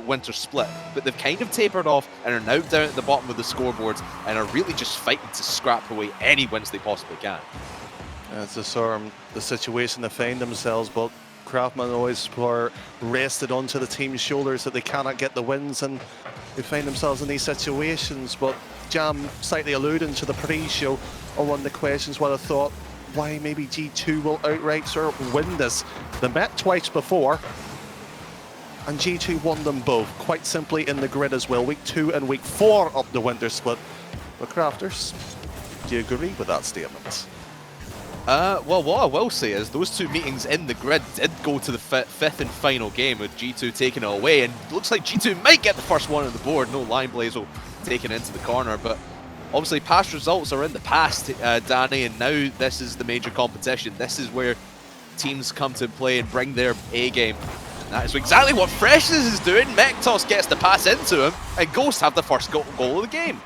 winter split, but they've kind of tapered off and are now down at the bottom of the scoreboards and are really just fighting to scrap away any wins they possibly can. That's the situation they find themselves, but Craftman always were rested onto the team's shoulders that they cannot get the wins, and they find themselves in these situations. But Jam slightly alluding to the pre-show on one of the questions, what I thought, why maybe G2 will outright sort of win this. They met twice before, and G2 won them both, quite simply in the grid as well, week 2 and week 4 of the winter split. But Crafters, do you agree with that statement? Well, what I will say is those two meetings in the grid did go to the fifth and final game, with G2 taking it away, and looks like G2 might get the first one on the board. No LIONBLAZE taken into the corner, but obviously past results are in the past, Danny, and now this is the major competition. This is where teams come to play and bring their A game. And that is exactly what Freshness is doing. MECTOS gets the pass into him, and Ghost have the first goal of the game.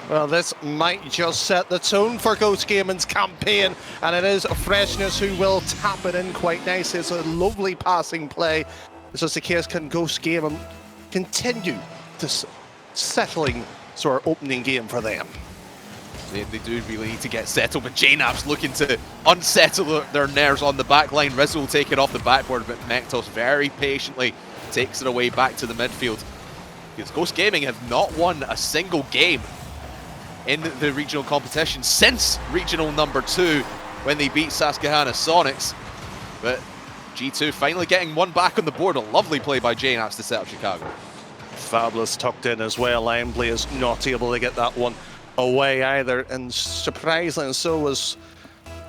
Well, this might just set the tone for Ghost Gaming's campaign, and it is Freshness who will tap it in quite nicely. It's a lovely passing play. It's just the case, can Ghost Gaming continue this settling sort of opening game for them? They do really need to get settled, but JNAP's looking to unsettle their nerves on the back line. Rizzo will take it off the backboard, but MECTOS very patiently takes it away back to the midfield. Because Ghost Gaming have not won a single game in the regional competition since regional number 2 when they beat Susquehanna Sonics. But G2 finally getting one back on the board. A lovely play by JNAPs to set up Chicago. Fabulous tucked in as well. LIONBLAZE not able to get that one away either, and surprisingly so was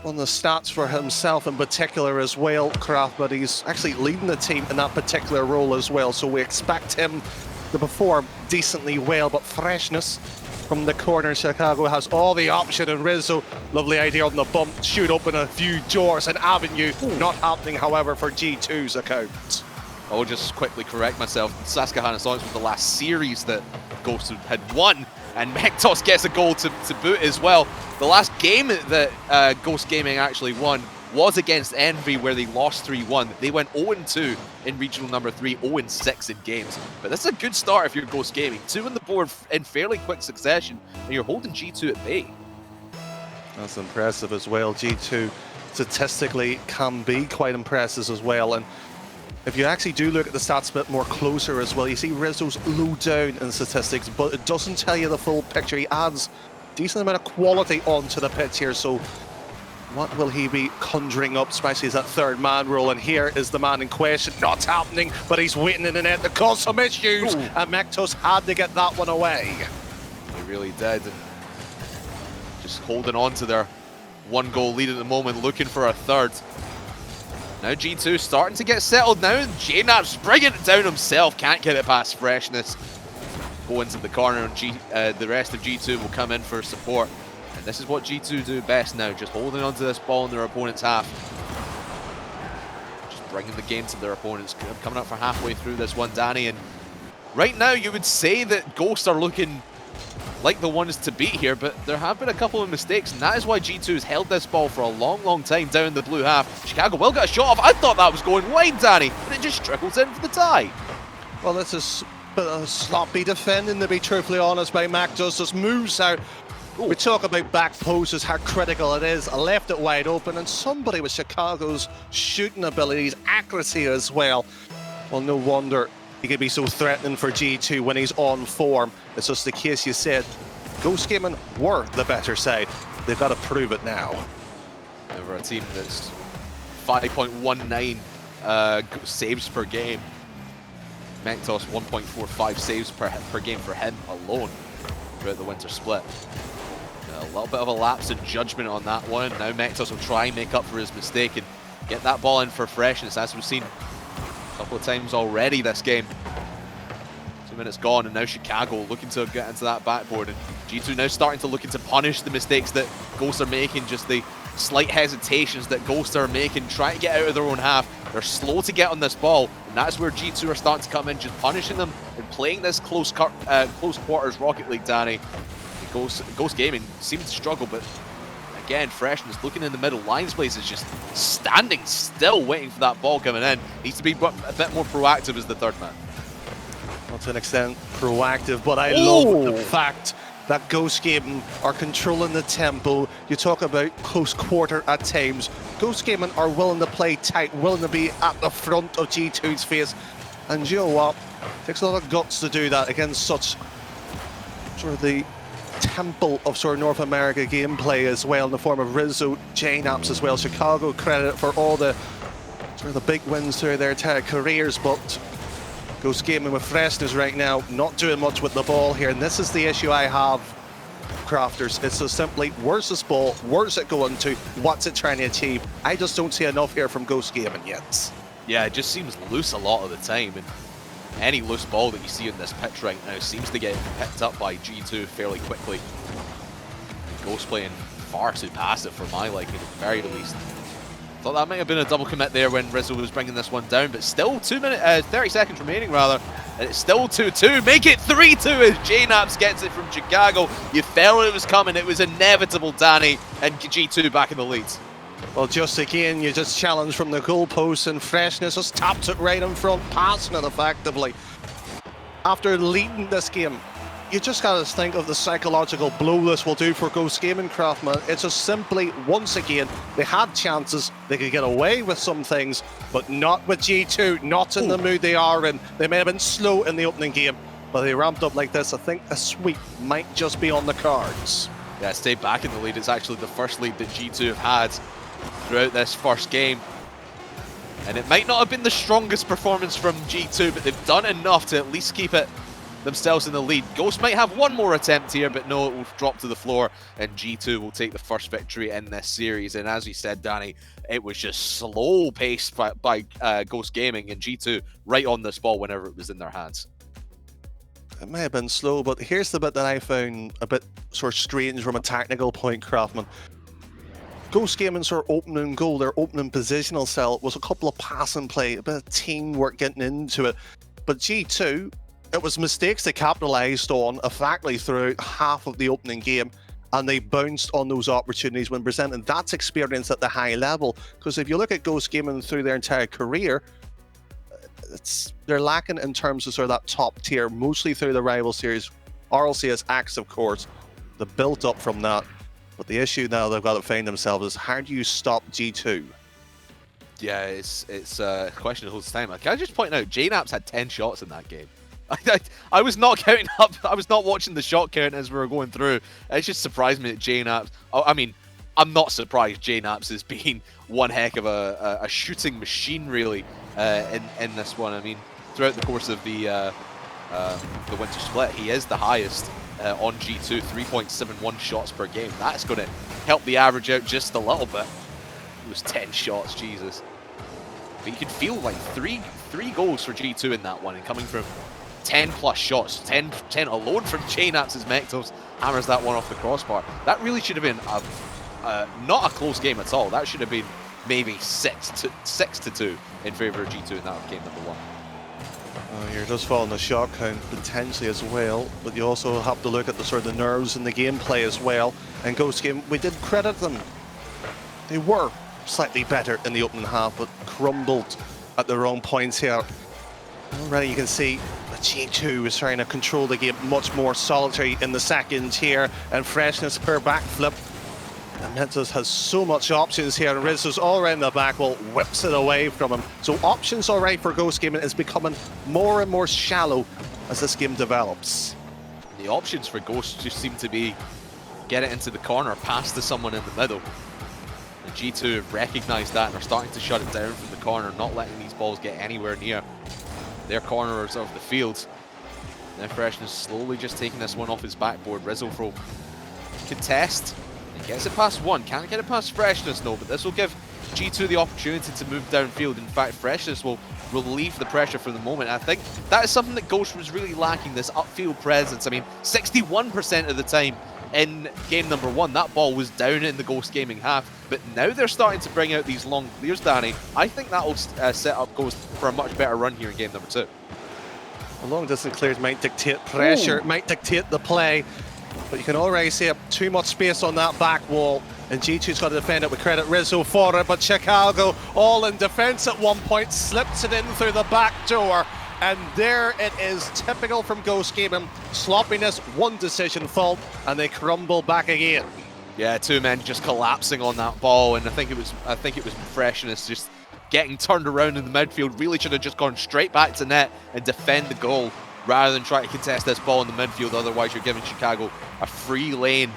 on the stats for himself in particular as well, Kraft, but he's actually leading the team in that particular role as well, so we expect him to perform decently well. But Freshness from the corner, Chicago has all the option, and Rizzo, lovely idea on the bump, shoot open a few doors and avenue. Not happening, however, for G2's account. I'll just quickly correct myself. Susquehanna Sonics was the last series that Ghost had won, and MECTOS gets a goal to boot as well. The last game that Ghost Gaming actually won was against Envy, where they lost 3-1. They went 0-2 in regional number 3, 0-6 in games. But this is a good start if you're Ghost Gaming. 2 on the board in fairly quick succession, and you're holding G2 at bay. That's impressive as well. G2 statistically can be quite impressive as well. And if you actually do look at the stats a bit more closer as well, you see Rizzo's low down in statistics, but it doesn't tell you the full picture. He adds a decent amount of quality onto the pitch here, so what will he be conjuring up, especially as that third man role? And here is the man in question. Not happening, but he's waiting in the net to cause some issues. Ooh. And MECTOS had to get that one away. They really did. Just holding on to their 1-goal lead at the moment, looking for a third. Now G2 starting to get settled now. JNAP's bringing it down himself. Can't get it past Freshness. Go into the corner, and the rest of G2 will come in for support. And this is what G2 do best now, just holding onto this ball in their opponent's half. Just bringing the game to their opponents. Coming up for halfway through this one, Danny. And right now you would say that Ghosts are looking like the ones to beat here, but there have been a couple of mistakes, and that is why G2 has held this ball for a long time down the blue half. Chicago will get a shot off. I thought that was going wide, Danny, but it just trickles in for the tie. Well, this is a bit of sloppy defending, to be truthfully honest, by MECTOS. Just moves out. Ooh. We talk about back posts, how critical it is. I left it wide open, and somebody with Chicago's shooting abilities, accuracy as well. Well, no wonder he could be so threatening for G2 when he's on form. It's just the case you said. Ghost Gaming were the better side. They've got to prove it now. Over a team that's 5.19 saves per game. MECTOS 1.45 saves per game for him alone throughout the winter split. A little bit of a lapse in judgment on that one. Now MECTOS will try and make up for his mistake and get that ball in for Freshness, as we've seen a couple of times already this game. 2 minutes gone, and now Chicago looking to get into that backboard, and G2 now starting to look to punish the mistakes that Ghosts are making, just the slight hesitations that Ghosts are making, trying to get out of their own half. They're slow to get on this ball, and that's where G2 are starting to come in, just punishing them and playing this close quarters Rocket League, Danny. Ghost Gaming seems to struggle, but again, Freshness looking in the middle. LIONBLAZE is just standing still, waiting for that ball coming in. Needs to be a bit more proactive as the third man. Well, to an extent, proactive, but I love the fact that Ghost Gaming are controlling the tempo. You talk about close quarter at times. Ghost Gaming are willing to play tight, willing to be at the front of G2's face. And you know what? It takes a lot of guts to do that against such sort of the temple of sort of North America gameplay as well, in the form of Rizzo, JNAPS as well. Chicago credit for all the sort of the big wins through their entire careers, but Ghost Gaming with freshness right now, not doing much with the ball here. And this is the issue I have, Crafters. It's so simply, where's this ball? Where's it going to? What's it trying to achieve? I just don't see enough here from Ghost Gaming yet. Yeah, it just seems loose a lot of the time. And any loose ball that you see in this pitch right now seems to get picked up by G2 fairly quickly. Ghost playing far too passive for my liking, at the very least. Thought that might have been a double commit there when Rizzo was bringing this one down, but still 30 seconds remaining rather, and it's still 2-2. Make it 3-2 as JNAPS gets it from Chicago. You felt it was coming, it was inevitable, Danny, and G2 back in the lead. Well, just again, you just challenge from the goalpost, and freshness just taps it right in front, passing it effectively. After leading this game, you just got to think of the psychological blow this will do for Ghost Gaming, Craftman. It's just simply, once again, they had chances, they could get away with some things, but not with G2, not in the mood they are in. They may have been slow in the opening game, but they ramped up like this. I think a sweep might just be on the cards. Yeah, stay back in the lead. It's actually the first lead that G2 have had throughout this first game. And it might not have been the strongest performance from G2, but they've done enough to at least keep it themselves in the lead. Ghost might have one more attempt here, but no, it will drop to the floor, and G2 will take the first victory in this series. And as you said, Danny, it was just slow paced by Ghost Gaming, and G2 right on this ball whenever it was in their hands. It may have been slow, but here's the bit that I found a bit sort of strange from a technical point, Craftman. Ghost Gaming's sort of opening goal, their opening positional cell, was a couple of passing play, a bit of teamwork getting into it. But G2, it was mistakes they capitalized on effectively throughout half of the opening game, and they bounced on those opportunities when presented. That's experience at the high level, because if you look at Ghost Gaming through their entire career, they're lacking in terms of sort of that top tier, mostly through the rival series. RLCS Axe, of course, the built up from that. But the issue now they've got to find themselves is, how do you stop G2? Yeah, it's a question of whole time. Can I just point out, JNAPS had 10 shots in that game. I was not counting up. I was not watching the shot count as we were going through. It just surprised me that JNAPS. I mean, I'm not surprised JNAPS has been one heck of a shooting machine, really, in this one. I mean, throughout the course of the winter split, he is the highest on G2, 3.71 shots per game. That's going to help the average out just a little bit. It was 10 shots, Jesus. But you can feel like three goals for G2 in that one, and coming from 10 plus shots, 10 alone from JNAPS as MECTOS hammers that one off the crossbar. That really should have been not a close game at all. That should have been maybe 6-2 in favor of G2 in that game number one. You're just following the shot count potentially as well, but you also have to look at the sort of the nerves in the gameplay as well. And Ghost Game, we did credit them. They were slightly better in the opening half, but crumbled at the wrong points here. Already you can see that G2 is trying to control the game much more solitary in the second here, and freshness per backflip. And MECTOS has so much options here, and Rizzo's all around the back wall, whips it away from him. So options all right for Ghost Gaming is becoming more and more shallow as this game develops. The options for Ghost just seem to be get it into the corner, pass to someone in the middle. And G2 have recognised that and are starting to shut it down from the corner, not letting these balls get anywhere near their corners of the field. Now freshness slowly just taking this one off his backboard. Rizzo will contest. He gets it past one. Can't get it past freshness, no, but this will give G2 the opportunity to move downfield. In fact, freshness will relieve the pressure for the moment. I think that is something that Ghost was really lacking, this upfield presence. I mean, 61% of the time in game number one, that ball was down in the Ghost Gaming half, but now they're starting to bring out these long clears, Danny. I think that will set up Ghost for a much better run here in game number two. The long distance clears might dictate pressure, it might dictate the play, but you can already see too much space on that back wall, and G2's got to defend it with credit Rizzo for it, but Chicago all in defense at one point, slips it in through the back door. And there it is, typical from Ghost Gaming. Sloppiness, one decision fault, and they crumble back again. Yeah, two men just collapsing on that ball, and I think it was Freshness just getting turned around in the midfield. Really should have just gone straight back to net and defend the goal rather than try to contest this ball in the midfield. Otherwise, you're giving Chicago a free lane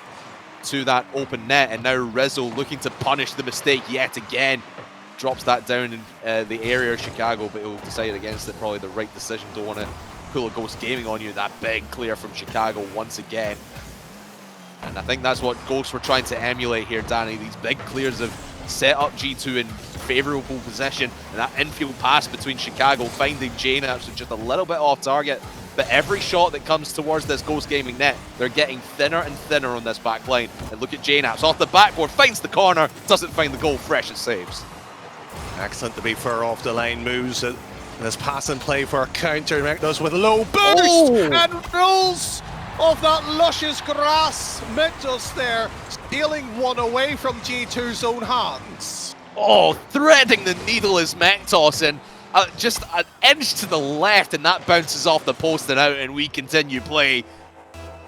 to that open net, and now Rizzo looking to punish the mistake yet again. Drops that down in the area of Chicago, but he'll decide against it. Probably the right decision. Don't want to pull a Ghost Gaming on you. That big clear from Chicago once again. And I think that's what Ghosts were trying to emulate here, Danny. These big clears have set up G2 in favourable position. And that infield pass between Chicago finding JNAPS was just a little bit off target. But every shot that comes towards this Ghost Gaming net, they're getting thinner and thinner on this back line. And look at JNAPS off the backboard, finds the corner, doesn't find the goal, fresh and saves. Excellent to be far off the line moves. This pass and play for a counter. MECTOS with a low boost and rolls off that luscious grass. MECTOS there stealing one away from G2's own hands. Oh, threading the needle is MECTOS, and just an inch to the left, and that bounces off the post and out, and we continue play.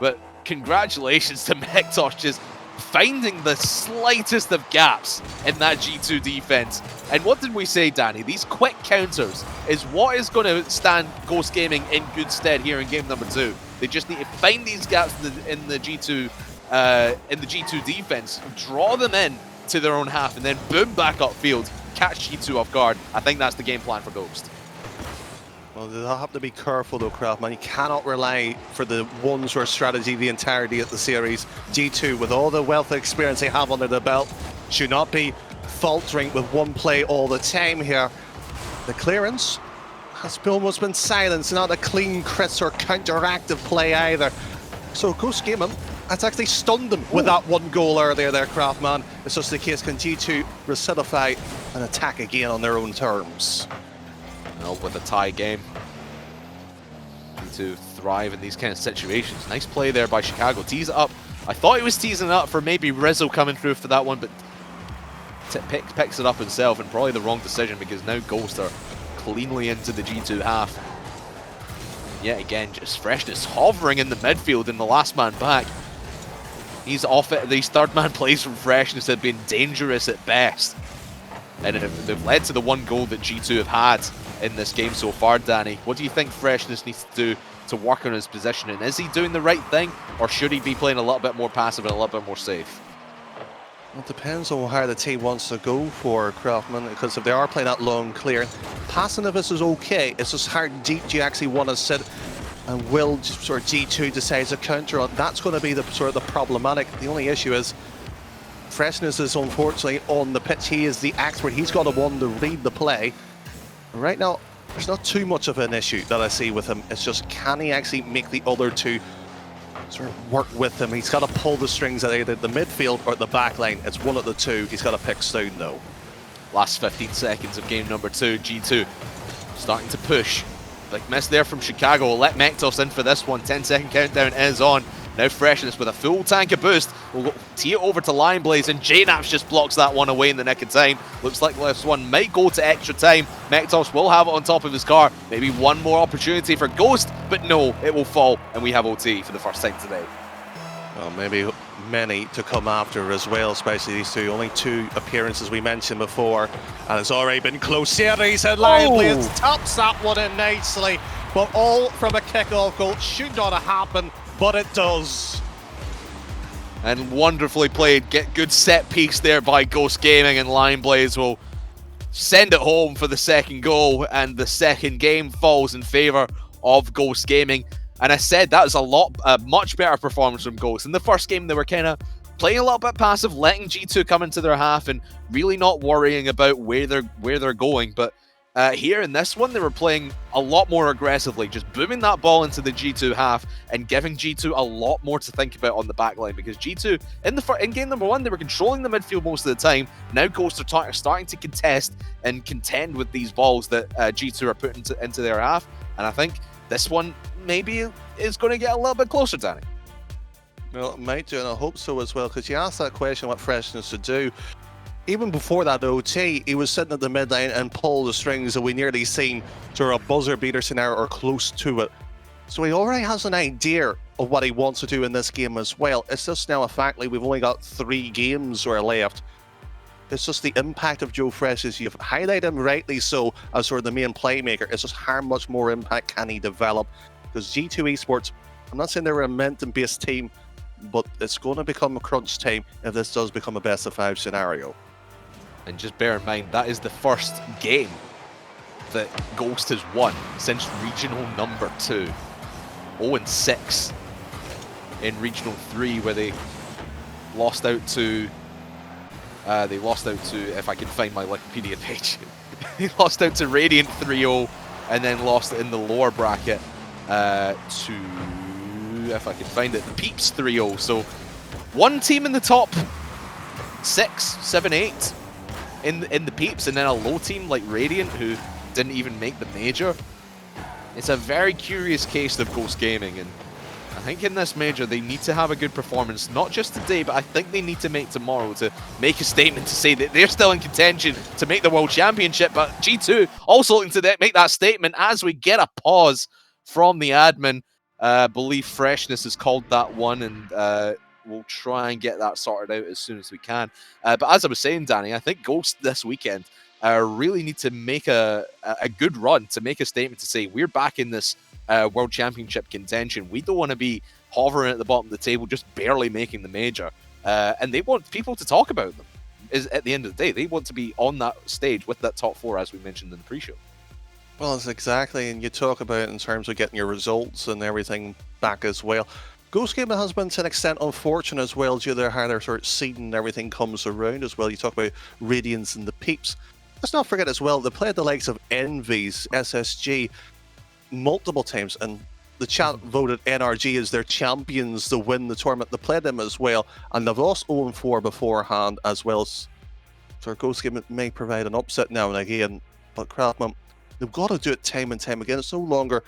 But congratulations to MECTOS, just finding the slightest of gaps in that G2 defense. And what did we say, Danny? These quick counters is what is going to stand Ghost Gaming in good stead here in game number 2. They just need to find these gaps in the G2 defense, draw them in to their own half, and then boom, back upfield, catch G2 off guard. I think that's the game plan for Ghost. Well, they'll have to be careful though, Craftman. You cannot rely for the one-source strategy the entirety of the series. G2, with all the wealth of experience they have under the belt, should not be faltering with one play all the time here. The clearance has almost been silenced, not a clean, crisp or counteractive play either. So Ghost Gaming, that's actually stunned them with that one goal earlier there, Craftman. It's just the case, can G2 recidify and attack again on their own terms? No, with a tie game. To thrive in these kind of situations. Nice play there by Chicago. Tease it up. I thought he was teasing it up for maybe Rizzo coming through for that one, but picks it up himself, and probably the wrong decision because now Ghost are cleanly into the G2 half. Yet again, just Freshness hovering in the midfield and the last man back. He's off it. These third man plays from Freshness have been dangerous at best. And they've led to the one goal that G2 have had in this game so far, Danny. What do you think Freshness needs to do to work on his positioning? Is he doing the right thing, or should he be playing a little bit more passive and a little bit more safe? Well, it depends on how the team wants to go for Craftman, because if they are playing that long clear, passing of this is okay. It's just how deep do you actually want to sit, and will sort of G2 decide to counter on? That's going to be the sort of the problematic. The only issue is Freshness is unfortunately on the pitch. He is the expert. He's got to one to read the play. Right now, there's not too much of an issue that I see with him. It's just, can he actually make the other two sort of work with him? He's got to pull the strings at either the midfield or the back line. It's one of the two. He's got to pick soon, though. Last 15 seconds of game number 2. G2 starting to push. Big miss there from Chicago. We'll let MECTOS in for this one. 10-second countdown is on. Now Freshness with a full tank of boost. We'll tee it over to LIONBLAZE, and JNAPS just blocks that one away in the nick of time. Looks like this one might go to extra time. MECTOS will have it on top of his car. Maybe one more opportunity for Ghost, but no, it will fall, and we have OT for the first time today. Well, maybe many to come after as well, especially these two. Only 2 appearances we mentioned before, and it's already been close series, and LIONBLAZE taps that one in nicely, but all from a kick-off goal. Should not have happened, but it does. And wonderfully played. Get good set piece there by Ghost Gaming, and LIONBLAZE will send it home for the second goal, and the second game falls in favor of Ghost Gaming. And I said that was a much better performance from Ghost. In the first game, they were kind of playing a little bit passive, letting G2 come into their half and really not worrying about where they're going. But here in this one, they were playing a lot more aggressively, just booming that ball into the G2 half and giving G2 a lot more to think about on the back line, because G2, in game number 1, they were controlling the midfield most of the time. Now Ghosts are starting to contest and contend with these balls that G2 are putting into their half, and I think this one maybe is going to get a little bit closer, Danny. Well, it might do, and I hope so as well, because you asked that question what Freshness should do. even before that OT, he was sitting at the mid lane and pulled the strings, and we nearly seen sort of a buzzer beater scenario or close to it. So he already has an idea of what he wants to do in this game as well. It's just now a fact like we've only got 3 games or left. It's just the impact of Joe Fresh, as you've highlighted him rightly so as sort of the main playmaker. It's just how much more impact can he develop? Because G2 Esports, I'm not saying they're a momentum-based team, but it's going to become a crunch time if this does become a best-of-5 scenario. And just bear in mind, that is the first game that Ghost has won since regional number 2. 0-6 in regional 3, where they lost out to if I can find my Wikipedia page, they lost out to Radiant 3-0, and then lost in the lower bracket to, if I can find it, the Peeps 3-0. So one team in the top 6, 7, 8 in the Peeps, and then a low team like Radiant who didn't even make the major. It's a very curious case of Ghost Gaming, and I think in this major they need to have a good performance, not just today, but I think they need to make tomorrow to make a statement to say that they're still in contention to make the World Championship. But G2 also looking to make that statement as we get a pause from the admin. Believe Freshness has called that one, and we'll try and get that sorted out as soon as we can. But as I was saying, Danny, I think Ghost this weekend really need to make a good run to make a statement to say we're back in this World Championship contention. We don't want to be hovering at the bottom of the table, just barely making the major. And they want people to talk about them. At the end of the day, they want to be on that stage with that top 4, as we mentioned in the pre-show. Well, it's exactly, and you talk about it in terms of getting your results and everything back as well. Ghost Gaming has been to an extent unfortunate as well due to how their sort of seeding and everything comes around as well. You talk about Radiance and the Peeps. Let's not forget as well, they played the likes of Envy's, SSG multiple times, and the chat voted NRG as their champions to win the tournament. They played them as well, and they've lost 0-4 beforehand as well. So Ghost Gaming may provide an upset now and again, but Craftman, they've got to do it time and time again. It's no longer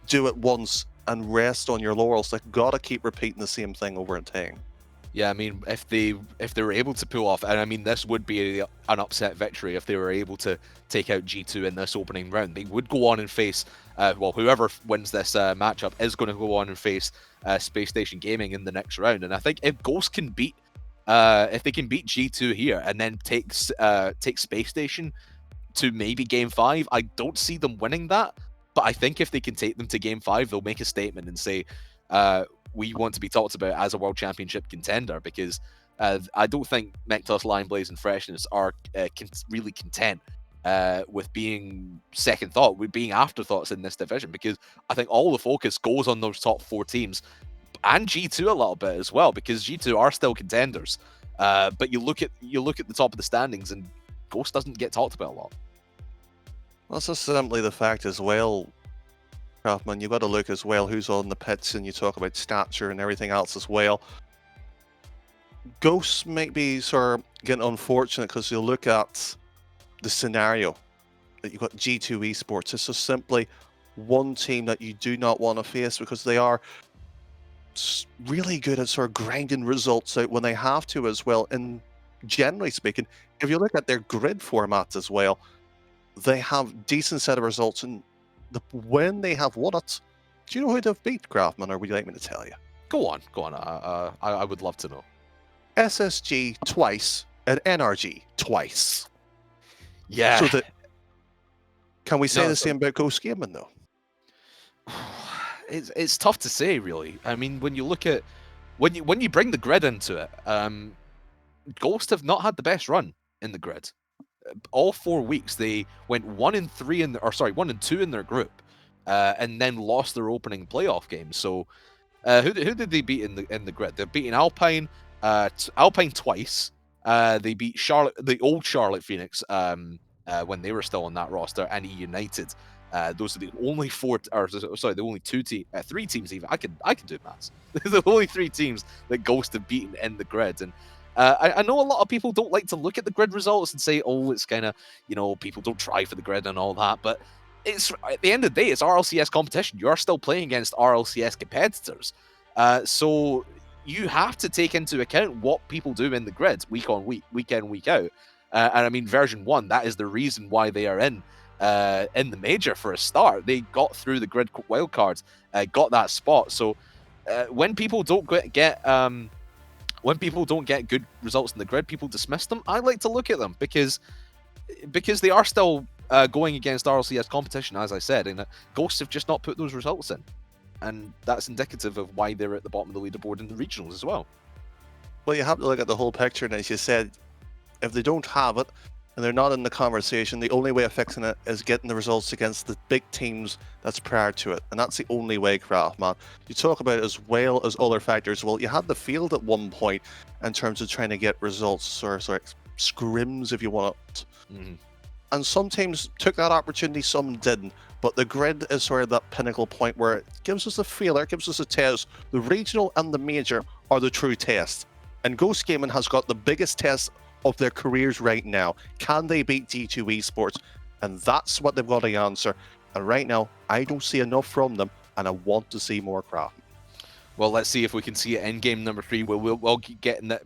do it once and rest on your laurels. They've got to keep repeating the same thing over and time. Yeah, I mean, if they were able to pull off, and I mean, this would be an upset victory if they were able to take out G2 in this opening round. They would go on and face, well, whoever wins this matchup is going to go on and face Space Station Gaming in the next round. And I think if Ghost can beat, if they can beat G2 here and then take Space Station to maybe Game 5, I don't see them winning that. But I think if they can take them to Game 5, they'll make a statement and say, we want to be talked about as a World Championship contender, because I don't think MECTOS, LIONBLAZE, and Freshness are really content with being second thought, with being afterthoughts in this division, because I think all the focus goes on those top 4 teams, and G2 a little bit as well, because G2 are still contenders. But you look at the top of the standings, and Ghost doesn't get talked about a lot. Well, it's just simply the fact as well, Craftman, you've got to look as well who's on the pits, and you talk about stature and everything else as well. Ghosts might be sort of getting unfortunate because you look at the scenario that you've got G2 Esports. It's just simply one team that you do not want to face, because they are really good at sort of grinding results out when they have to as well. And generally speaking, if you look at their grid formats as well, they have decent set of results, and when they have won it, do you know who they've beat, Craftman, or would you like me to tell you? Go on. I would love to know. SSG twice and NRG twice. Yeah. So can we say the same about Ghost Gaming though? It's tough to say, really. I mean, when you look at when you bring the grid into it, Ghost have not had the best run in the grid. All 4 weeks they went 1-2 in their group, and then lost their opening playoff game. So, who did they beat in the grid? They've beaten Alpine, Alpine twice. They beat Charlotte, the old Charlotte Phoenix, when they were still on that roster, and E United. Those are the only the only 3 teams even. I can do maths. The only 3 teams that Ghost have beaten in the grid. And I know a lot of people don't like to look at the grid results and say, oh, it's kind of, people don't try for the grid and all that, but it's, at the end of the day, it's RLCS competition. You are still playing against RLCS competitors. So you have to take into account what people do in the grid week on week, week in, week out. And I mean, version 1, that is the reason why they are in the major for a start. They got through the grid wildcards, got that spot. So when people don't get good results in the grid, people dismiss them. I like to look at them because they are still going against RLCS competition, as I said, and Ghosts have just not put those results in. And that's indicative of why they're at the bottom of the leaderboard in the regionals as well. Well, you have to look at the whole picture, and as you said, if they don't have it and they're not in the conversation, the only way of fixing it is getting the results against the big teams that's prior to it. And that's the only way, Craftman. You talk about it as well as other factors. Well, you had the field at one point in terms of trying to get results, or sorry, scrims, if you want it. Mm-hmm. And some teams took that opportunity, some didn't. But the grid is sort of that pinnacle point where it gives us a feeler, it gives us a test. The regional and the major are the true test. And Ghost Gaming has got the biggest test of their careers right now. Can they beat G2 Esports? And that's what they've got to answer. And right now, I don't see enough from them, and I want to see more craft. Well, let's see if we can see it in game number 3. We'll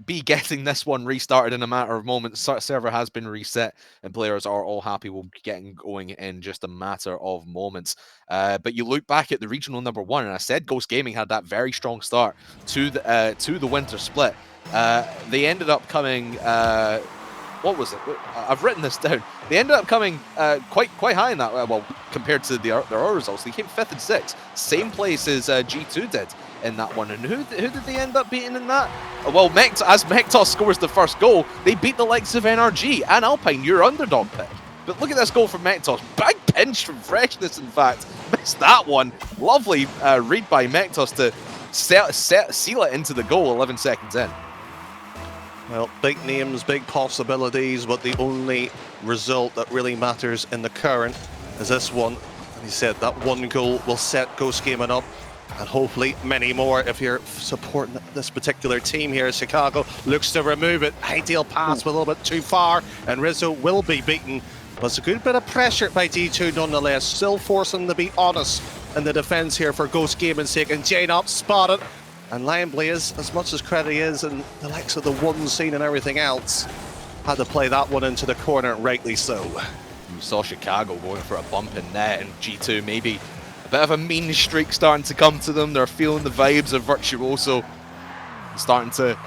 be getting this one restarted in a matter of moments. Server has been reset, and players are all happy. We'll be getting going in just a matter of moments. But you look back at the regional number 1, and I said Ghost Gaming had that very strong start to the winter split. They ended up coming. What was it? I've written this down. They ended up coming quite high in that. Well, compared to their other results, they came 5th and 6th, same place as G2 did in that one. And who did they end up beating in that? Well, as MECTOS scores the first goal, they beat the likes of NRG and Alpine, your underdog pick. But look at this goal from MECTOS. Big pinch from Freshness, in fact. Missed that one. Lovely read by MECTOS to seal it into the goal 11 seconds in. Well, big names, big possibilities, but the only result that really matters in the current is this one. And he said that one goal will set Ghost Gaming up, and hopefully many more if you're supporting this particular team here. Chicago looks to remove it. Ideal pass, but a little bit too far, and Rizzo will be beaten. But it's a good bit of pressure by D2 nonetheless, still forcing them to be honest in the defense here for Ghost Gaming's sake, and Jane up spotted. And LIONBLAZE, as much as credit is, and the likes of the one scene and everything else, had to play that one into the corner, rightly so. You saw Chicago going for a bump in net, and G2 maybe a bit of a mean streak starting to come to them. They're feeling the vibes of Virtuoso, starting to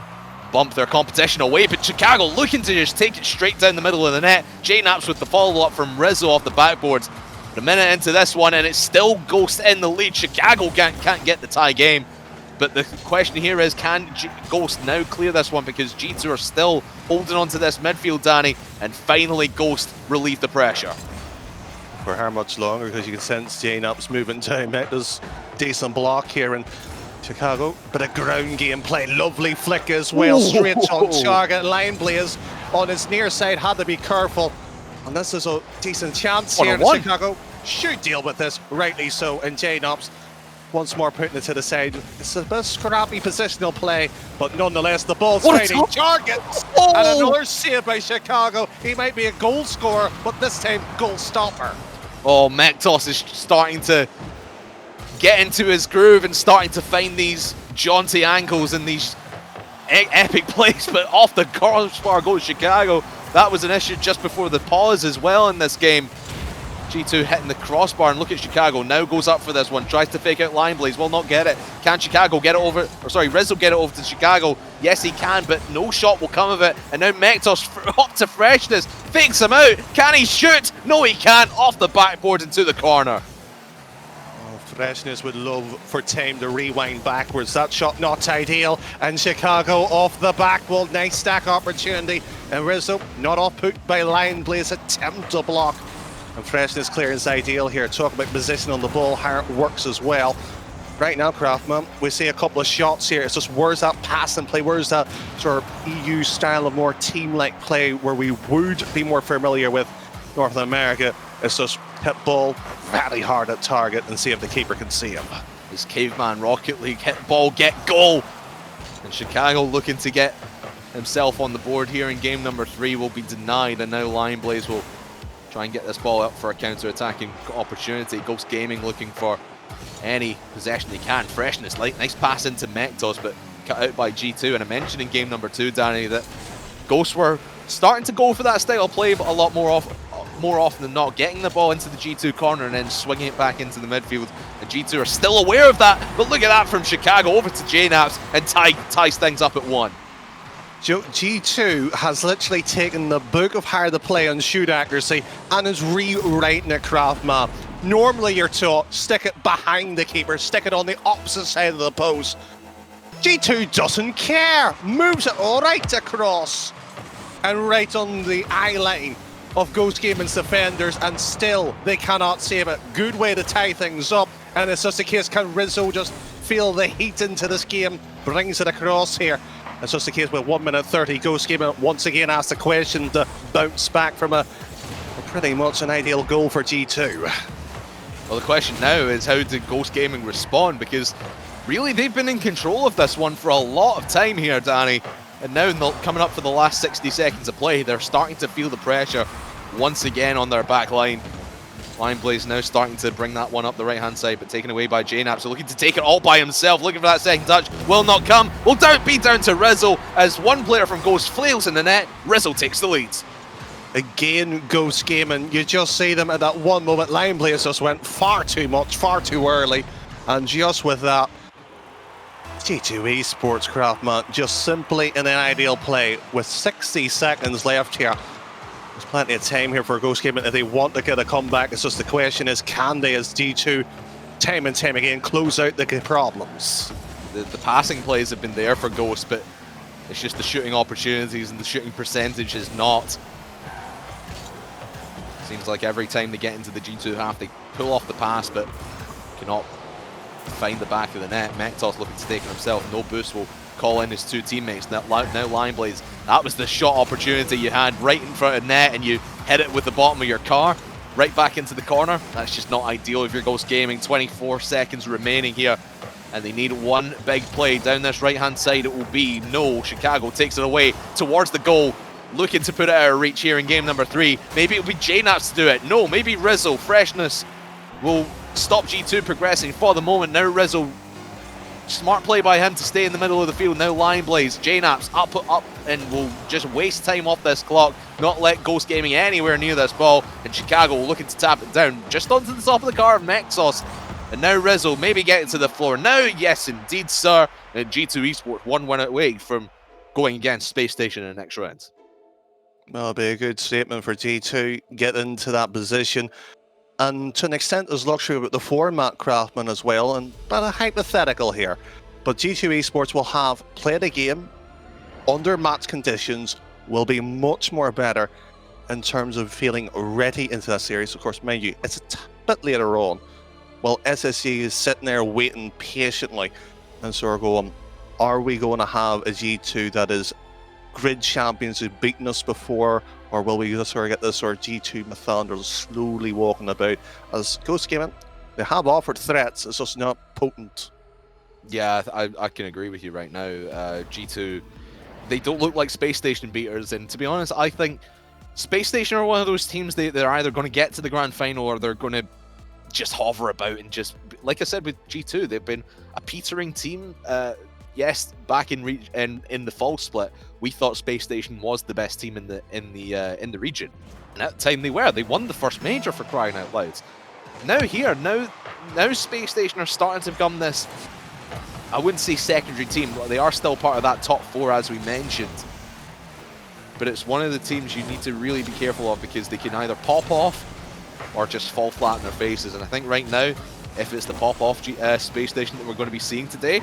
bump their competition away, but Chicago looking to just take it straight down the middle of the net. J-Naps with the follow-up from Rizzo off the backboard. A minute into this one, and it's still Ghost in the lead. Chicago can't get the tie game. But the question here is, can Ghost now clear this one? Because G2 are still holding on to this midfield, Danny, and finally Ghost relieve the pressure. For how much longer? Because you can sense J-Naps moving down. MECTOS decent block here in Chicago. Bit of ground game play. Lovely flick as well. Straight on target. LIONBLAZE on his near side had to be careful. And this is a decent chance here in Chicago. Should deal with this, rightly so. And J-Naps once more putting it to the side. It's a bit scrappy positional play, but nonetheless the ball's finding targets. And another save by Chicago. He might be a goal scorer, but this time goal stopper. Oh, MECTOS is starting to get into his groove and starting to find these jaunty angles and these epic plays, but off the crossbar goes Chicago. That was an issue just before the pause as well in this game. G2 hitting the crossbar, and look at Chicago now goes up for this one, tries to fake out LIONBLAZE, will not get it. Can Chicago get it over, or sorry, Rizzo get it over to Chicago? Yes, he can, but no shot will come of it. And now MECTOS up to Freshness, fakes him out. Can he shoot? No, he can't. Off the backboard into the corner. Oh, Freshness would love for time to rewind backwards. That shot not ideal, and Chicago off the back wall. Nice stack opportunity, and Rizzo not off put by LIONBLAZE, attempt to block. And Freshness clearance ideal here. Talk about position on the ball, how it works as well. Right now, Craftman, we see a couple of shots here. It's just, where's that pass and play? Where's that sort of EU style of more team-like play where we would be more familiar with North America? It's just hit ball very hard at target and see if the keeper can see him. This Caveman Rocket League hit ball, get goal. And Chicago looking to get himself on the board here in game number 3 will be denied, and now LIONBLAZE will try and get this ball up for a counter-attacking opportunity. Ghost Gaming looking for any possession they can. Freshness, nice pass into MECTOS, but cut out by G2. And I mentioned in game number 2, Danny, that Ghosts were starting to go for that style of play, but a lot more often than not, getting the ball into the G2 corner and then swinging it back into the midfield. And G2 are still aware of that, but look at that from Chicago over to JNaps and ties things up at 1. G2 has literally taken the book of how to play on shoot accuracy and is rewriting it, Kraftman. Normally you're taught, stick it behind the keeper, stick it on the opposite side of the post. G2 doesn't care, moves it right across and right on the eye line of Ghost Gaming's defenders, and still they cannot save it. Good way to tie things up, and it's just a case, can Rizzo just feel the heat into this game, brings it across here. It's just the case with 1 minute 30. Ghost Gaming once again asked the question to bounce back from a pretty much an ideal goal for G2. Well, the question now is, how did Ghost Gaming respond? Because really, they've been in control of this one for a lot of time here, Danny. And now, coming up for the last 60 seconds of play, they're starting to feel the pressure once again on their back line. LIONBLAZE now starting to bring that one up the right-hand side, but taken away by JNaps, so looking to take it all by himself, looking for that second touch, will not come. Will be down to Rizzo, as one player from Ghost flails in the net. Rizzo takes the lead. Again, Ghost Gaming, you just see them at that one moment. LIONBLAZE just went far too much, far too early, and just with that, G2 Esports, Kraftman, just simply in an ideal play with 60 seconds left here. There's plenty of time here for Ghost Gaming if they want to get a comeback. It's just the question is, can they, as G2, time and time again, close out the problems? The passing plays have been there for Ghost, but it's just the shooting opportunities and the shooting percentage is not. Seems like every time they get into the G2 half, they pull off the pass, but cannot find the back of the net. MECTOS looking to take it himself. No boost will call in his 2 teammates. Now LIONBLAZE, that was the shot opportunity you had right in front of net, and you hit it with the bottom of your car right back into the corner. That's just not ideal if you're Ghost Gaming. 24 seconds remaining here, and they need one big play down this right-hand side. It will be no. Chicago takes it away towards the goal, looking to put it out of reach here in game number 3. Maybe it'll be JNaps to do it. No, maybe Rizzo. Freshness will stop G2 progressing for the moment. Now Rizzo, smart play by him to stay in the middle of the field. Now LIONBLAZE, JNaps up, and will just waste time off this clock, not let Ghost Gaming anywhere near this ball. And Chicago looking to tap it down just onto the top of the car of MECTOS. And now Rizzo maybe getting to the floor. Now, yes indeed, sir. And G2 Esports 1 win away from going against Space Station in the next round. Well, it'll be a good statement for G2, get into that position. And to an extent, there's luxury with the format, Kraftman, as well, and but a hypothetical here. But G2 Esports will have played a game under match conditions, will be much more better in terms of feeling ready into that series. Of course, mind you, it's a bit later on, while SSG is sitting there waiting patiently, and sort of going, are we going to have a G2 that is grid champions who've beaten us before, or will we just sort of get this sort of G2 Mythander slowly walking about? As Ghost Gaming, they have offered threats, it's just not potent. Yeah, I can agree with you right now. G2, they don't look like Space Station beaters, and to be honest, I think Space Station are one of those teams they're either going to get to the grand final or they're going to just hover about and just, like I said with G2, they've been a petering team. Yes, back in the fall split, we thought Space Station was the best team in the region. And at the time they were. They won the first major, for crying out loud. Now Space Station are starting to become this, I wouldn't say secondary team, but they are still part of that top 4 as we mentioned. But it's one of the teams you need to really be careful of, because they can either pop off or just fall flat in their faces. And I think right now, if it's the pop off Space Station that we're going to be seeing today,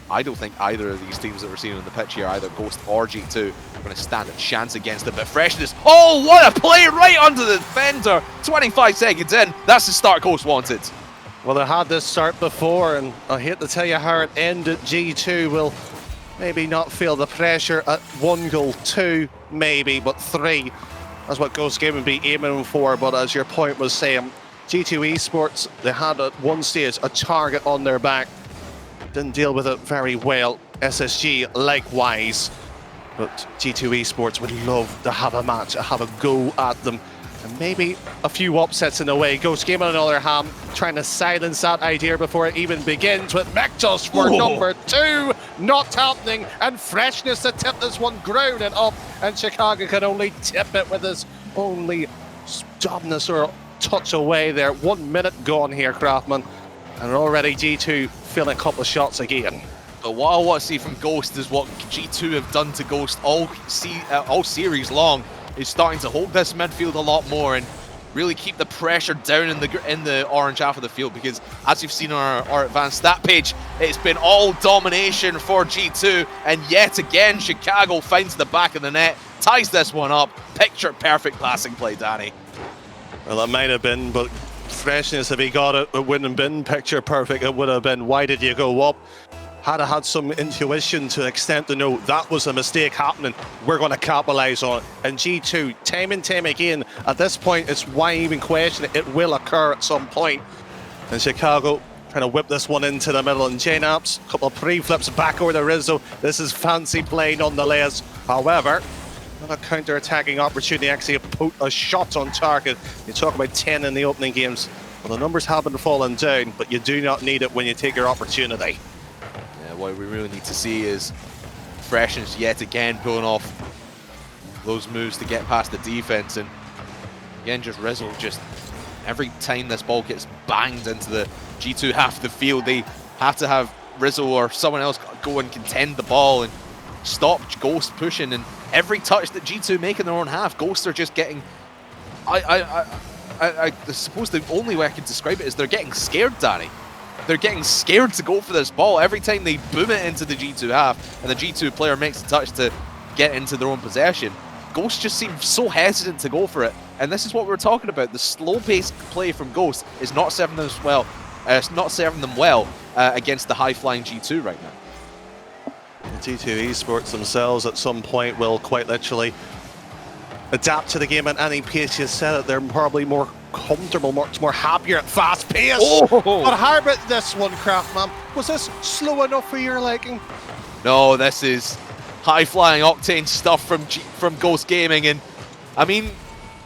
I don't think either of these teams that we're seeing on the pitch here, either Ghost or G2, are going to stand a chance against it. But Freshness, oh, what a play right under the defender! 25 seconds in, that's the start Ghost wanted. Well, they had this start before, and I hate to tell you how it ended. G2 will maybe not feel the pressure at 1 goal, 2 maybe, but 3. That's what Ghost Gaming be aiming for. But as your point was saying, G2 Esports, they had at one stage a target on their back. Didn't deal with it very well. SSG likewise. But G2 Esports would love to have a match, have a go at them. And maybe a few upsets in the way. Ghost Game on the other hand, trying to silence that idea before it even begins with MECTOS for number 2. Not happening, and Freshness to tip this one grounded up, and Chicago can only tip it with his only stubness or touch away there. 1 minute gone here, Craftman, and already G2 feeling a couple of shots again. But what I want to see from Ghost is what G2 have done to Ghost all series long, is starting to hold this midfield a lot more and really keep the pressure down in the orange half of the field, because as you've seen on our advanced stat page, it's been all domination for G2, and yet again Chicago finds the back of the net, ties this one up. Picture perfect passing play, Danny. Well, it might have been, but Freshness, if he got it, it wouldn't have been picture perfect. It would have been, why did you go up? Had I had some intuition to the extent to know that was a mistake happening, we're going to capitalize on it. And G2, time and time again, at this point, it's why even question it. It will occur at some point. And Chicago trying to whip this one into the middle. And JNAPS, a couple of pre-flips back over to Rizzo. This is fancy play nonetheless. However, not a counter-attacking opportunity, actually put a shot on target. You talk about 10 in the opening games. Well, the numbers haven't fallen down, but you do not need it when you take your opportunity. What we really need to see is Freshness yet again pulling off those moves to get past the defense, and again just Rizzo, just every time this ball gets banged into the G2 half of the field, they have to have Rizzo or someone else go and contend the ball and stop Ghost pushing, and every touch that G2 make in their own half, Ghost are just getting, I suppose the only way I can describe it is they're getting scared, Danny. They're getting scared to go for this ball. Every time they boom it into the G2 half and the G2 player makes a touch to get into their own possession, Ghost just seems so hesitant to go for it. And this is what we're talking about. The slow-paced play from Ghost is not serving them well, against the high-flying G2 right now. The G2 Esports themselves at some point will quite literally adapt to the game at any pace. You said it, they're probably more comfortable, much more happier at fast pace. But how about this one, Craftman? Was this slow enough for your liking? No, this is high-flying octane stuff from Ghost Gaming, and I mean,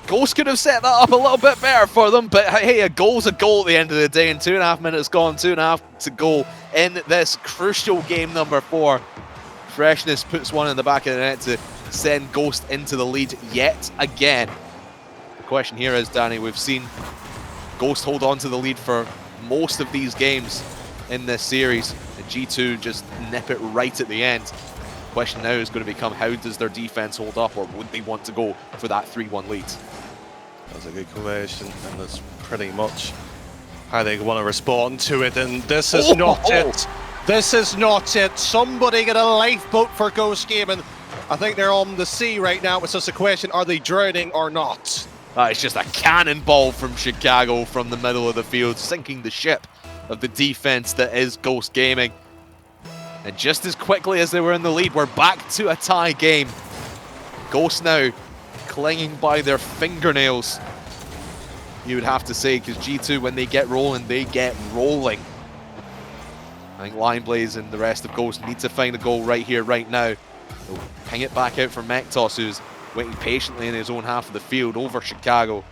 Ghost could have set that up a little bit better for them, but hey, a goal's a goal at the end of the day, and 2.5 minutes gone, 2.5 to go in this crucial game number 4. Freshness puts one in the back of the net to send Ghost into the lead yet again. The question here is, Danny, we've seen Ghost hold on to the lead for most of these games in this series, and G2 just nip it right at the end. The question now is going to become, how does their defense hold up, or would they want to go for that 3-1 lead? That's a good question, and that's pretty much how they want to respond to it, and this is not it. This is not it. Somebody get a lifeboat for Ghost Gaming. I think they're on the sea right now. It's just a question, are they drowning or not? It's just a cannonball from Chicago from the middle of the field, sinking the ship of the defense that is Ghost Gaming. And just as quickly as they were in the lead, we're back to a tie game. Ghost now clinging by their fingernails, you would have to say, because G2, when they get rolling, they get rolling. I think LIONBLAZE and the rest of Ghost need to find a goal right here, right now. They'll ping it back out for MECTOS, who's waiting patiently in his own half of the field over Chicago.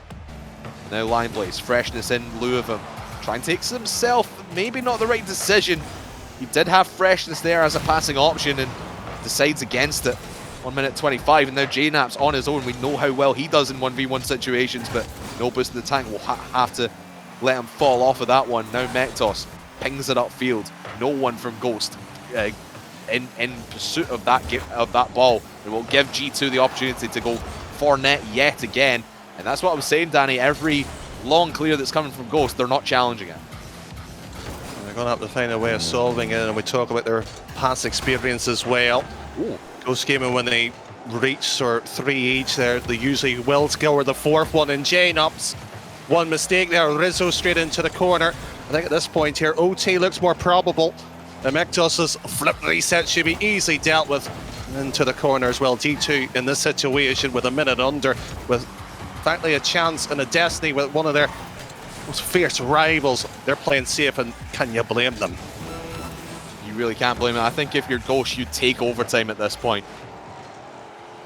Now LIONBLAZE, Freshness in lieu of him. Trying to take himself, maybe not the right decision. He did have Freshness there as a passing option and decides against it. 1 minute 25, and now JNAP's on his own. We know how well he does in 1v1 situations, but no boost in the tank will have to let him fall off of that one. Now MECTOS pings it upfield. No one from Ghost in pursuit of that ball. It will give G2 the opportunity to go for net yet again. And that's what I was saying, Danny. Every long clear that's coming from Ghost, they're not challenging it. They're going to have to find a way of solving it, and we talk about their past experience as well. Ooh. Ghost Gaming, when they reach sort of 3 each there, they usually will score the 4th one, and JNAPS. One mistake there, Rizzo straight into the corner. I think at this point here, OT looks more probable. The MECTOS' flip reset should be easily dealt with. Into the corner as well. G2 in this situation with a minute under, with frankly a chance and a destiny with one of their most fierce rivals. They're playing safe, and can you blame them? You really can't blame them. I think if you're Ghost, you take overtime at this point,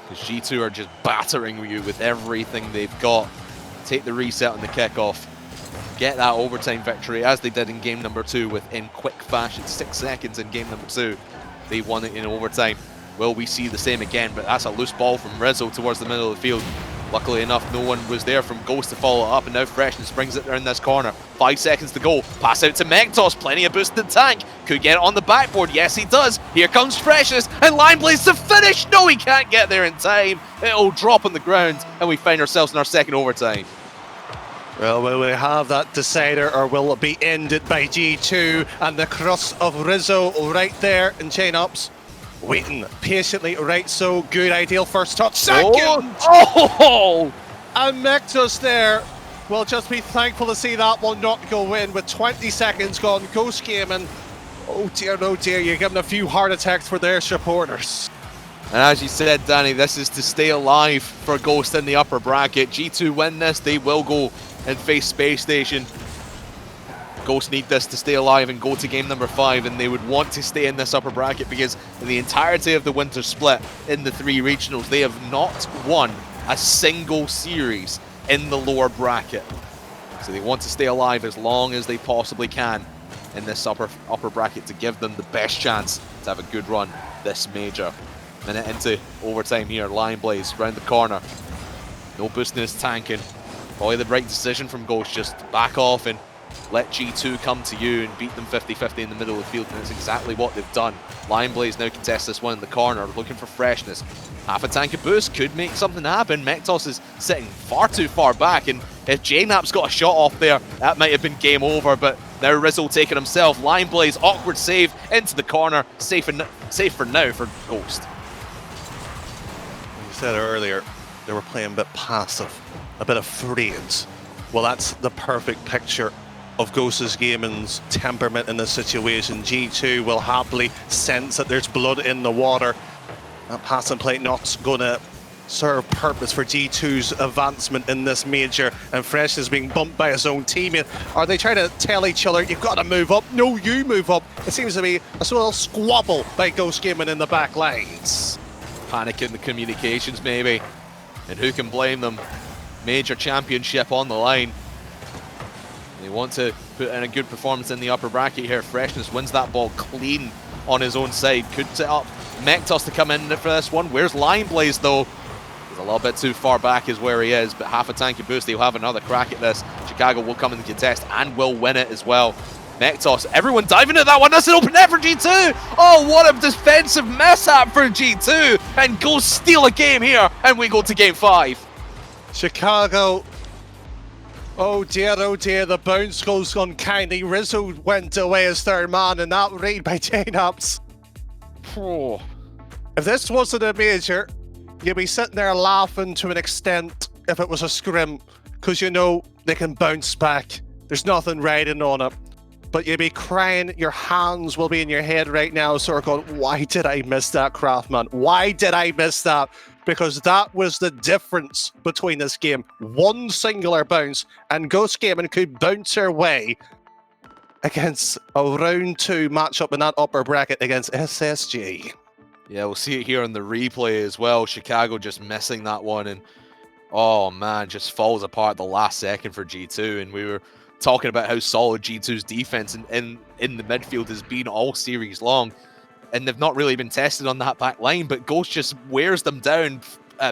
because G2 are just battering you with everything they've got. take the reset on the kickoff, get that overtime victory as they did in game number 2 within quick fashion. 6 seconds in game number 2. They won it in overtime. Will we see the same again? But that's a loose ball from Rizzo towards the middle of the field. Luckily enough, no one was there from Ghost to follow it up, and now Freshness brings it around this corner. 5 seconds to go. Pass out to MECTOS. Plenty of boost in the tank. Could get it on the backboard. Yes, he does. Here comes Freshness, and LIONBLAZE to finish. No, he can't get there in time. It'll drop on the ground, and we find ourselves in our second overtime. Well, will we have that decider, or will it be ended by G2 and the cross of Rizzo right there in chain ups? Waiting patiently, right, so good, ideal first touch, second! Oh! And MECTOS there. We'll just be thankful to see that one not go in with 20 seconds gone. Ghost Gaming, oh dear, you're giving a few heart attacks for their supporters. And as you said, Danny, this is to stay alive for Ghost in the upper bracket. G2 win this, they will go and face Space Station. Ghost need this to stay alive and go to game number 5, and they would want to stay in this upper bracket because in the entirety of the winter split in the 3 regionals, they have not won a single series in the lower bracket. So they want to stay alive as long as they possibly can in this upper bracket to give them the best chance to have a good run this major. Minute into overtime here, LIONBLAZE round the corner. No boost in his tanking. Probably the right decision from Ghost, just back off and let G2 come to you and beat them 50-50 in the middle of the field, and that's exactly what they've done. LIONBLAZE now contests this one in the corner, looking for Freshness. Half a tank of boost could make something happen. MECTOS is sitting far too far back, and if JNAP's got a shot off there, that might have been game over, but now Rizzo taking himself. LIONBLAZE, awkward save into the corner, safe for now for Ghost. You said earlier, they were playing a bit passive, a bit afraid. Well, that's the perfect picture of Ghost's Gaming's temperament in this situation. G2 will happily sense that there's blood in the water. That passing play not going to serve purpose for G2's advancement in this major, and Fresh is being bumped by his own teammate. Are they trying to tell each other, you've got to move up? No, you move up. It seems to be a little squabble by Ghost Gaming in the back lines. Panic in the communications maybe, and who can blame them? Major championship on the line. They want to put in a good performance in the upper bracket here. Freshness wins that ball clean on his own side. Could set up MECTOS to come in for this one. Where's LIONBLAZE though? He's a little bit too far back is where he is, but half a tank of boost. He'll have another crack at this. Chicago will come in the contest and will win it as well. MECTOS, everyone diving at that one. That's an open net for G2. Oh, what a defensive mishap for G2. And go steal a game here, and we go to game 5. Chicago, oh dear, the bounce goes uncanny. Rizzo went away as third man, and that read by JNAPS. Oh. If this wasn't a major, you'd be sitting there laughing to an extent if it was a scrim, because you know they can bounce back. There's nothing riding on it. But you'd be crying, your hands will be in your head right now, sort of going, why did I miss that, Craftman? Why did I miss that? Because that was the difference between this game. One singular bounce, and Ghost Gaming could bounce their way against a round 2 matchup in that upper bracket against SSG. Yeah, we'll see it here on the replay as well. Chicago just missing that one, and oh man, just falls apart the last second for G2. And we were talking about how solid G2's defense in the midfield has been all series long, and they've not really been tested on that back line, but Ghost just wears them down,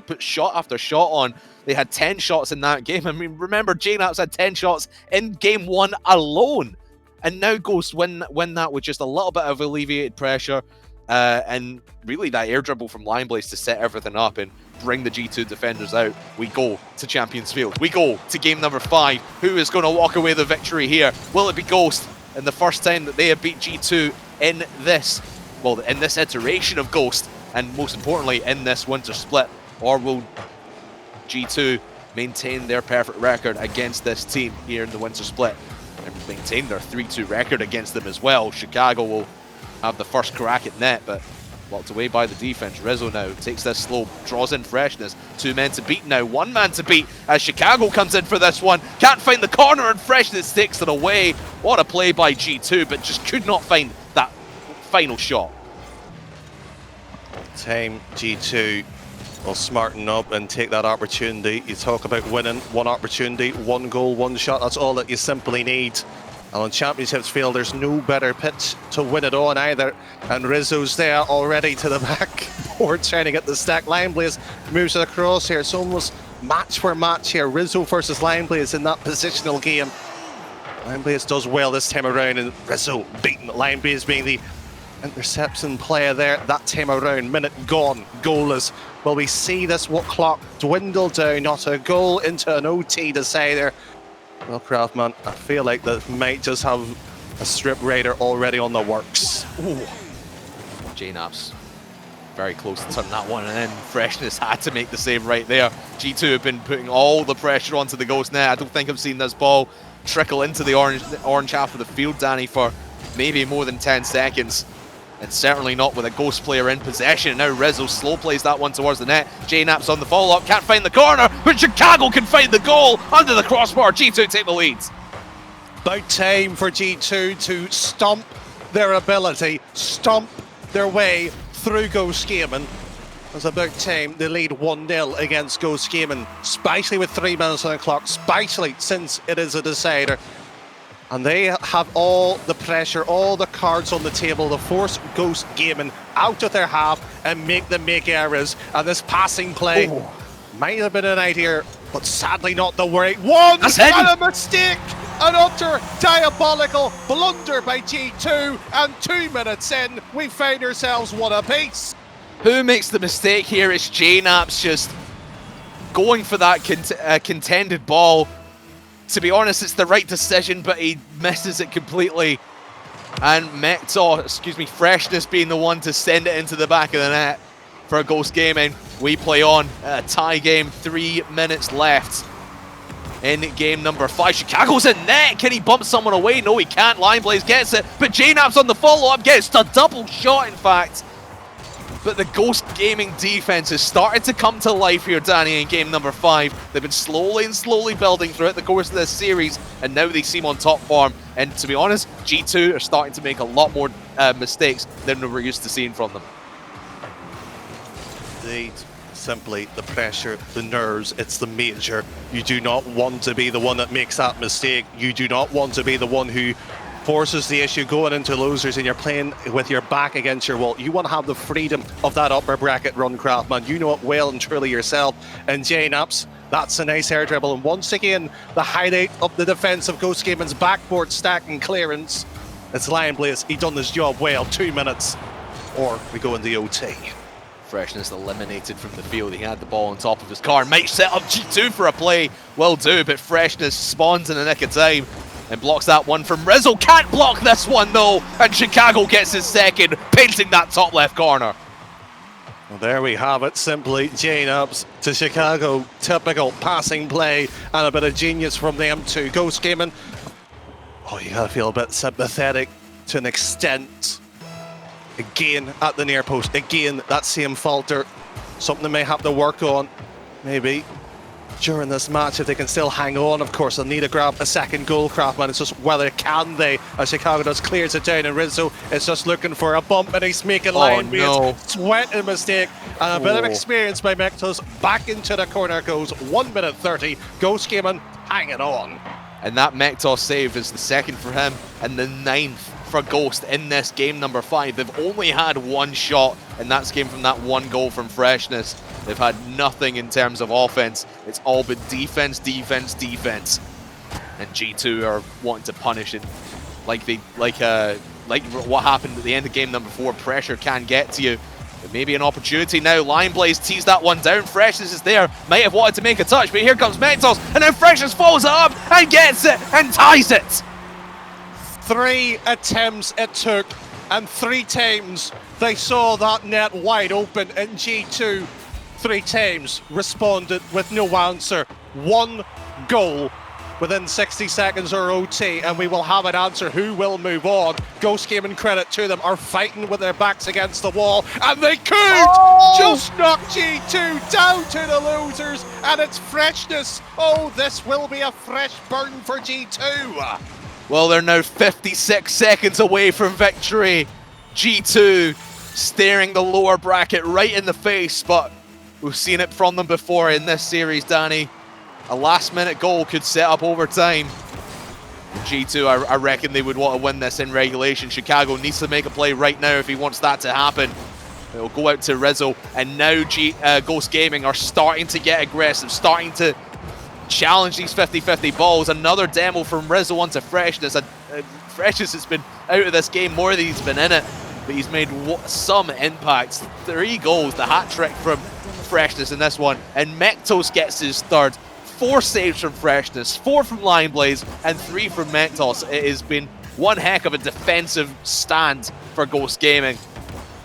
put shot after shot on. They had 10 shots in that game. I mean, remember, JNAPS had 10 shots in game 1 alone, and now Ghost win that with just a little bit of alleviated pressure, and really that air dribble from LIONBLAZE to set everything up and bring the G2 defenders out. We go to Champions Field. We go to game number 5. Who is going to walk away the victory here? Will it be Ghost? And the first time that they have beat G2 in this iteration of Ghost, and most importantly in this winter split, or will G2 maintain their perfect record against this team here in the winter split and maintain their 3-2 record against them as well? Chicago will have the first crack at net, but blocked away by the defense. Rizzo now takes this slow, draws in Freshness. 2 men to beat now, 1 man to beat as Chicago comes in for this one. Can't find the corner, and Freshness takes it away. What a play by G2, but just could not find that final shot. Time G2 will smarten up and take that opportunity. You talk about winning, one opportunity, one goal, one shot. That's all that you simply need. And on Championships field, there's no better pitch to win it on either. And Rizzo's there already to the backboard trying to get the stack. LIONBLAZE moves it across here. It's almost match for match here. Rizzo versus LIONBLAZE in that positional game. LIONBLAZE does well this time around, and Rizzo beating LIONBLAZE being the interception player there that time around. Minute gone, goalless. Will we see this clock dwindle down? Not a goal into an OT decider. Well, Craftman, I feel like that might just have a strip raider already on the works. Ooh. JNAPS very close to turning that one, and then Freshness had to make the save right there. G2 have been putting all the pressure onto the Ghost net. I don't think I've seen this ball trickle into the orange half of the field, Danny, for maybe more than 10 seconds. And certainly not with a Ghost player in possession. Now Rizzo slow plays that one towards the net. JNAPS on the follow-up, can't find the corner, but Chicago can find the goal under the crossbar. G2 take the lead. About time for G2 to stomp their ability, stomp their way through Ghost Gaming. It's about time they lead 1-0 against Ghost Gaming, especially with 3 minutes on the clock, especially since it is a decider. And they have all the pressure, all the cards on the table to force Ghost Gaming out of their half and make them make errors. And this passing play might have been an idea, but sadly not the right one. That's and a mistake! An utter diabolical blunder by G2, and 2 minutes in, we find ourselves one apiece. Who makes the mistake here? It's JNAPS just going for that contended ball. To be honest, it's the right decision, but he misses it completely. And Freshness being the one to send it into the back of the net for Ghost Gaming. We play on a tie game, 3 minutes left in game number 5. Chicago's in net. Can he bump someone away? No, he can't. LIONBLAZE gets it, but JNAPS on the follow-up gets a double shot, in fact. But the Ghost Gaming defense has started to come to life here, Danny, in game number 5. They've been slowly building throughout the course of this series, and now they seem on top form. And to be honest, G2 are starting to make a lot more mistakes than we're used to seeing from them. Indeed. Simply the pressure, the nerves, it's the major. You do not want to be the one that makes that mistake. You do not want to be the one who forces the issue going into losers, and you're playing with your back against your wall. You want to have the freedom of that upper bracket run, Craftman. You know it well and truly yourself. And JNAPS, that's a nice air dribble. And once again, the highlight of the defense of Ghost Gaming's backboard stack and clearance. It's LIONBLAZE. He done his job well. 2 minutes, or we go in the OT. Freshness eliminated from the field. He had the ball on top of his car. Might set up G2 for a play. Will do, but Freshness spawns in the nick of time and blocks that one from Rizzo. Can't block this one though, and Chicago gets his second, painting that top left corner. Well, there we have it, simply JNAPS to Chicago. Typical passing play and a bit of genius from them too. Ghost Gaming, oh, you gotta feel a bit sympathetic to an extent. Again at the near post, again that same falter. Something they may have to work on, maybe during this match, if they can still hang on. Of course, they'll need to grab a second goal, Craftman. It's just whether can they, as Chicago does clears it down, and Rizzo is just looking for a bump, and he's making sweating a mistake, and a bit of experience by MECTOS. Back into the corner goes. 1 minute 30. Ghost Gaming hanging on. And that MECTOS save is the second for him, and the 9th for Ghost in this game number 5. They've only had one shot, and that's came from that one goal from Freshness. They've had nothing in terms of offense. It's all been defense, defense, defense. And G2 are wanting to punish it like what happened at the end of game number 4. Pressure can get to you. But maybe an opportunity now. LIONBLAZE teased that one down. Freshness is there. Might have wanted to make a touch, but here comes MECTOS, and then Freshness follows it up and gets it and ties it. 3 attempts it took, and 3 times they saw that net wide open, and G2 3 times responded with no answer. 1 goal within 60 seconds or OT, and we will have an answer who will move on. Ghost Gaming, credit to them, are fighting with their backs against the wall, and they could just knock G2 down to the losers, and it's Freshness. Oh, this will be a fresh burn for G2. Well, they're now 56 seconds away from victory. G2 staring the lower bracket right in the face, but We've seen it from them before in this series, Danny. A last-minute goal could set up overtime. G2, I reckon they would want to win this in regulation. Chicago needs to make a play right now if he wants that to happen. It'll go out to Rizzo, and now Ghost Gaming are starting to get aggressive, starting to challenge these 50-50 balls. Another demo from Rizzo onto Freshness. Freshness has been out of this game more than he's been in it, but he's made some impacts. 3 goals, the hat trick from Freshness in this one, and MECTOS gets his third. 4 saves from Freshness, 4 from LIONBLAZE, and 3 from MECTOS. It has been one heck of a defensive stand for Ghost Gaming,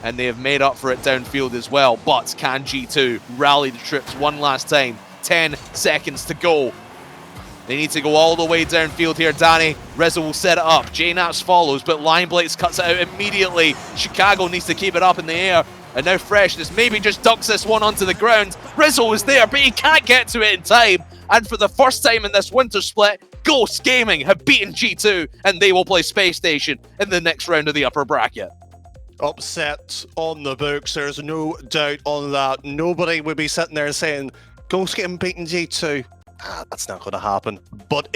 and they have made up for it downfield as well. But can G2 rally the troops one last time? 10 seconds to go. They need to go all the way downfield here, Danny. Rizzo will set it up. JNaps follows, but LIONBLAZE cuts it out immediately. Chicago needs to keep it up in the air. And now Freshness maybe just ducks this one onto the ground. Rizzo is there, but he can't get to it in time. And for the first time in this winter split, Ghost Gaming have beaten G2, and they will play Space Station in the next round of the upper bracket. Upset on the books, there's no doubt on that. Nobody would be sitting there saying, Ghost getting beaten G2. That's not going to happen. But